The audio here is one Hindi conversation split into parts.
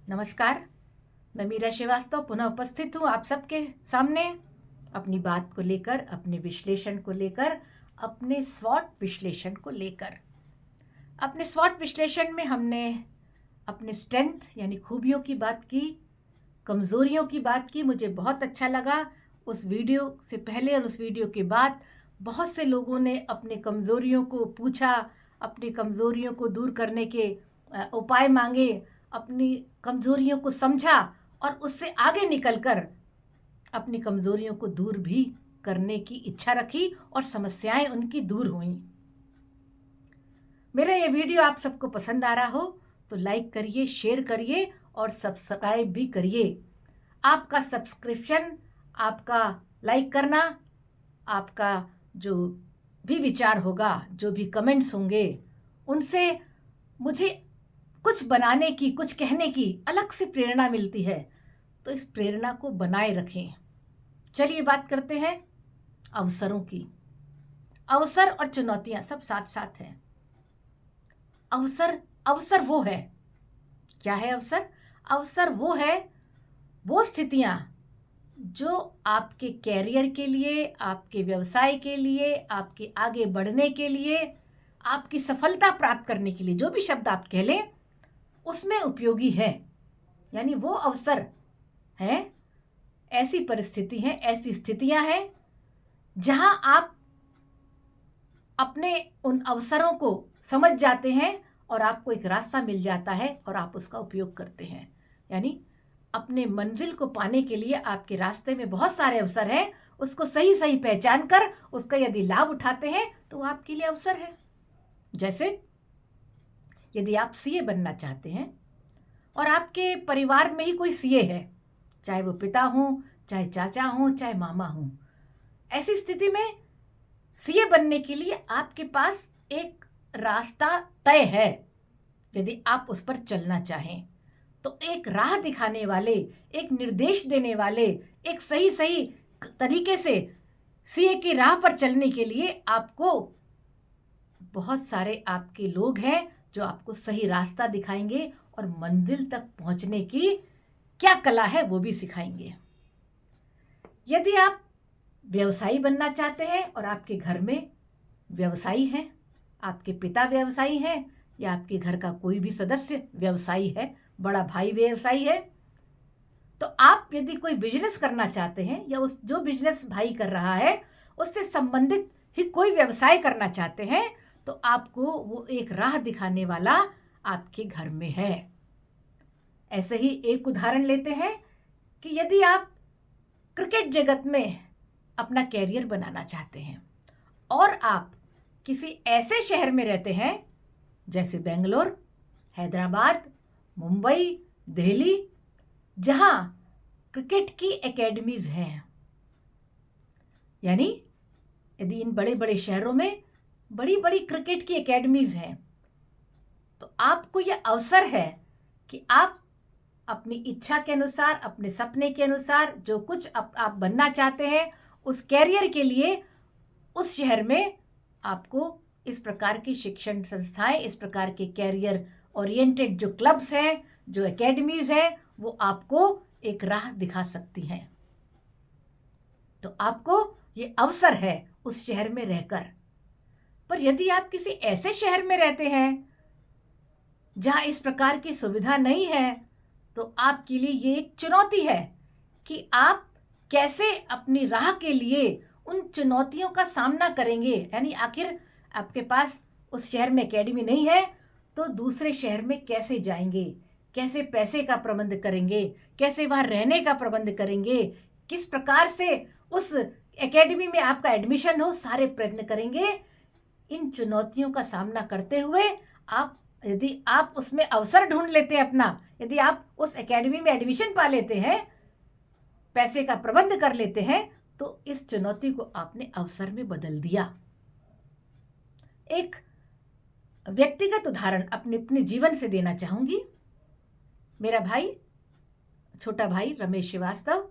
नमस्कार। मैं मीरा श्रीवास्तव पुनः उपस्थित हूँ आप सबके सामने अपनी बात को लेकर, अपने विश्लेषण को लेकर, अपने स्वॉट विश्लेषण को लेकर। अपने स्वॉट विश्लेषण में हमने अपने स्ट्रेंथ यानी खूबियों की बात की, कमज़ोरियों की बात की। मुझे बहुत अच्छा लगा। उस वीडियो से पहले और उस वीडियो के बाद बहुत से लोगों ने अपने कमज़ोरियों को पूछा, अपनी कमज़ोरियों को दूर करने के उपाय मांगे, अपनी कमज़ोरियों को समझा और उससे आगे निकलकर अपनी कमज़ोरियों को दूर भी करने की इच्छा रखी और समस्याएं उनकी दूर हुईं। मेरा ये वीडियो आप सबको पसंद आ रहा हो तो लाइक करिए, शेयर करिए और सब्सक्राइब भी करिए। आपका सब्सक्रिप्शन, आपका लाइक करना, आपका जो भी विचार होगा, जो भी कमेंट्स होंगे, उनसे मुझे कुछ बनाने की, कुछ कहने की अलग से प्रेरणा मिलती है। तो इस प्रेरणा को बनाए रखें। चलिए बात करते हैं अवसरों की। अवसर और चुनौतियां सब साथ साथ हैं। अवसर, अवसर वो है, क्या है अवसर? अवसर वो है, वो स्थितियां जो आपके कैरियर के लिए, आपके व्यवसाय के लिए, आपके आगे बढ़ने के लिए, आपकी सफलता प्राप्त करने के लिए, जो भी शब्द आप कह लें, उसमें उपयोगी है। यानी वो अवसर हैं, ऐसी परिस्थिति हैं, ऐसी स्थितियां हैं जहां आप अपने उन अवसरों को समझ जाते हैं और आपको एक रास्ता मिल जाता है और आप उसका उपयोग करते हैं। यानी अपने मंजिल को पाने के लिए आपके रास्ते में बहुत सारे अवसर हैं, उसको सही सही पहचान कर उसका यदि लाभ उठाते हैं तो वो आपके लिए अवसर है। जैसे यदि आप सीए बनना चाहते हैं और आपके परिवार में ही कोई सीए है, चाहे वो पिता हों, चाहे चाचा हों, चाहे मामा हों, ऐसी स्थिति में सीए बनने के लिए आपके पास एक रास्ता तय है। यदि आप उस पर चलना चाहें तो एक राह दिखाने वाले, एक निर्देश देने वाले, एक सही सही तरीके से सीए की राह पर चलने के लिए आपको बहुत सारे आपके लोग हैं जो आपको सही रास्ता दिखाएंगे और मंजिल तक पहुंचने की क्या कला है वो भी सिखाएंगे। यदि आप व्यवसायी बनना चाहते हैं और आपके घर में व्यवसायी हैं, आपके पिता व्यवसायी हैं या आपके घर का कोई भी सदस्य व्यवसायी है, बड़ा भाई व्यवसायी है, तो आप यदि कोई बिजनेस करना चाहते हैं या उस जो बिजनेस भाई कर रहा है उससे संबंधित ही कोई व्यवसाय करना चाहते हैं तो आपको वो एक राह दिखाने वाला आपके घर में है। ऐसे ही एक उदाहरण लेते हैं कि यदि आप क्रिकेट जगत में अपना कैरियर बनाना चाहते हैं और आप किसी ऐसे शहर में रहते हैं जैसे बेंगलोर, हैदराबाद, मुंबई, दिल्ली, जहां क्रिकेट की एकेडमीज हैं, यानी यदि इन बड़े बड़े शहरों में बड़ी बड़ी क्रिकेट की एकेडमीज हैं तो आपको यह अवसर है कि आप अपनी इच्छा के अनुसार, अपने सपने के अनुसार जो कुछ आप बनना चाहते हैं उस कैरियर के लिए उस शहर में आपको इस प्रकार की शिक्षण संस्थाएं, इस प्रकार के कैरियर ओरिएंटेड जो क्लब्स हैं, जो एकेडमीज हैं, वो आपको एक राह दिखा सकती हैं। तो आपको ये अवसर है उस शहर में रहकर। पर यदि आप किसी ऐसे शहर में रहते हैं जहां इस प्रकार की सुविधा नहीं है तो आपके लिए ये एक चुनौती है कि आप कैसे अपनी राह के लिए उन चुनौतियों का सामना करेंगे। यानी आखिर आपके पास उस शहर में एकेडमी नहीं है तो दूसरे शहर में कैसे जाएंगे, कैसे पैसे का प्रबंध करेंगे, कैसे वहाँ रहने का प्रबंध करेंगे, किस प्रकार से उस एकेडमी में आपका एडमिशन हो, सारे प्रयत्न करेंगे। इन चुनौतियों का सामना करते हुए यदि आप उसमें अवसर ढूंढ लेते हैं अपना, यदि आप उस एकेडमी में एडमिशन पा लेते हैं, पैसे का प्रबंध कर लेते हैं, तो इस चुनौती को आपने अवसर में बदल दिया। एक व्यक्तिगत उदाहरण अपने जीवन से देना चाहूंगी। मेरा भाई, छोटा भाई रमेश श्रीवास्तव,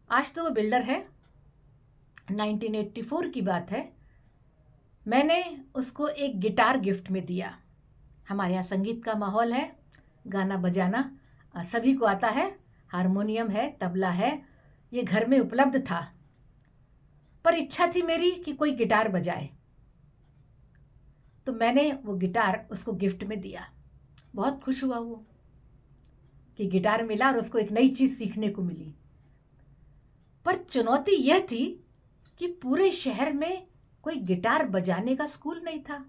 आज तो वो बिल्डर है, 1984 की बात है। मैंने उसको एक गिटार गिफ्ट में दिया। हमारे यहाँ संगीत का माहौल है, गाना बजाना सभी को आता है, हारमोनियम है, तबला है, ये घर में उपलब्ध था। पर इच्छा थी मेरी कि कोई गिटार बजाए, तो मैंने वो गिटार उसको गिफ्ट में दिया। बहुत खुश हुआ वो कि गिटार मिला और उसको एक नई चीज़ सीखने को मिली। पर चुनौती यह थी कि पूरे शहर में कोई गिटार बजाने का स्कूल नहीं था।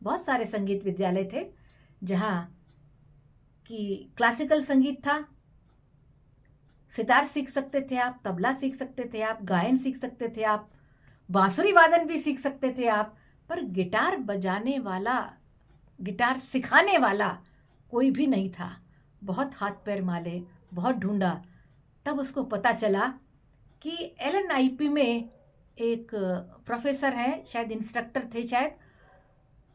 बहुत सारे संगीत विद्यालय थे जहाँ कि क्लासिकल संगीत था, सितार सीख सकते थे आप, तबला सीख सकते थे आप, गायन सीख सकते थे आप, बांसुरी वादन भी सीख सकते थे आप, पर गिटार बजाने वाला, गिटार सिखाने वाला कोई भी नहीं था। बहुत हाथ पैर माले, बहुत ढूंढा, तब उसको पता चला कि LNIP में एक प्रोफेसर हैं, शायद इंस्ट्रक्टर थे, शायद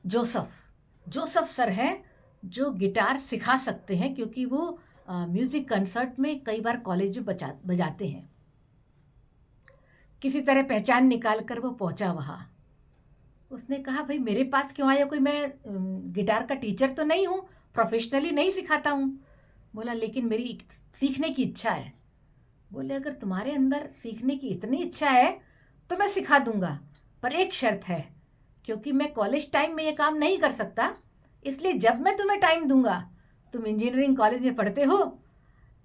जोसफ सर हैं, जो गिटार सिखा सकते हैं, क्योंकि वो म्यूज़िक कंसर्ट में कई बार कॉलेज में बजाते हैं। किसी तरह पहचान निकाल कर वो पहुंचा वहाँ। उसने कहा, भाई मेरे पास क्यों आया, कोई मैं गिटार का टीचर तो नहीं हूँ, प्रोफेशनली नहीं सिखाता हूँ। बोला, लेकिन मेरी सीखने की इच्छा है। बोले, अगर तुम्हारे अंदर सीखने की इतनी इच्छा है तो मैं सिखा दूंगा, पर एक शर्त है, क्योंकि मैं कॉलेज टाइम में ये काम नहीं कर सकता, इसलिए जब मैं तुम्हें टाइम दूंगा, तुम इंजीनियरिंग कॉलेज में पढ़ते हो,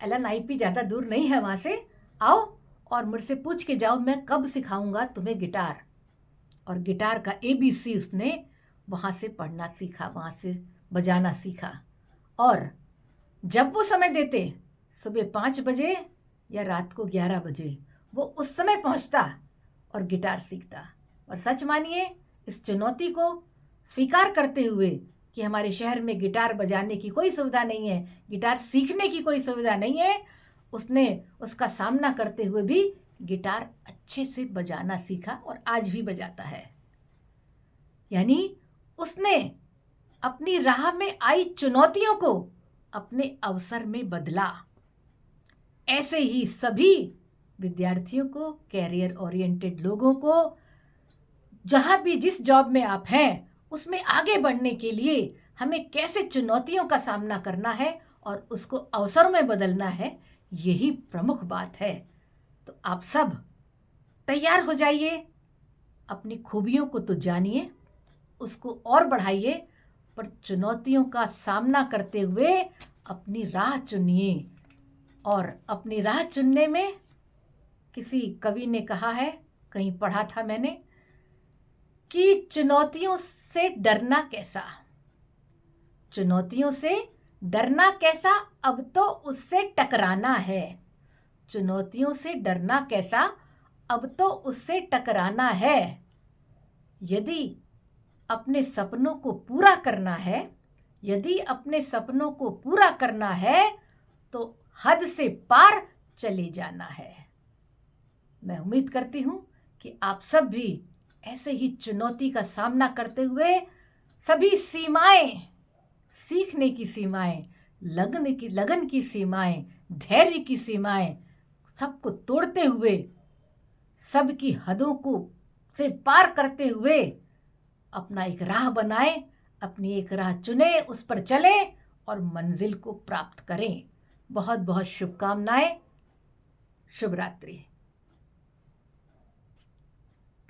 LNIP ज़्यादा दूर नहीं है, वहाँ से आओ और मुझसे पूछ के जाओ, मैं कब सिखाऊंगा तुम्हें गिटार। और गिटार का ABC उसने वहाँ से पढ़ना सीखा, वहाँ से बजाना सीखा। और जब वो समय देते, सुबह 5 बजे या रात को 11 बजे, वो उस समय पहुँचता और गिटार सीखता। और सच मानिए, इस चुनौती को स्वीकार करते हुए कि हमारे शहर में गिटार बजाने की कोई सुविधा नहीं है, गिटार सीखने की कोई सुविधा नहीं है, उसने उसका सामना करते हुए भी गिटार अच्छे से बजाना सीखा और आज भी बजाता है। यानी उसने अपनी राह में आई चुनौतियों को अपने अवसर में बदला। ऐसे ही सभी विद्यार्थियों को, कैरियर ओरिएंटेड लोगों को, जहाँ भी जिस जॉब में आप हैं उसमें आगे बढ़ने के लिए हमें कैसे चुनौतियों का सामना करना है और उसको अवसरों में बदलना है, यही प्रमुख बात है। तो आप सब तैयार हो जाइए, अपनी खूबियों को तो जानिए, उसको और बढ़ाइए, पर चुनौतियों का सामना करते हुए अपनी राह चुनिए। और अपनी राह चुनने में, किसी कवि ने कहा है, कहीं पढ़ा था मैंने, कि चुनौतियों से डरना कैसा, चुनौतियों से डरना कैसा, अब तो उससे टकराना है। चुनौतियों से डरना कैसा, अब तो उससे टकराना है। यदि अपने सपनों को पूरा करना है, यदि अपने सपनों को पूरा करना है, तो हद से पार चले जाना है। मैं उम्मीद करती हूँ कि आप सब भी ऐसे ही चुनौती का सामना करते हुए सभी सीमाएं, सीखने की सीमाएं, लगन की सीमाएं, धैर्य की सीमाएं, सबको तोड़ते हुए, सबकी हदों को से पार करते हुए अपना एक राह बनाएं, अपनी एक राह चुने, उस पर चलें और मंजिल को प्राप्त करें। बहुत बहुत शुभकामनाएं। शुभ रात्रि।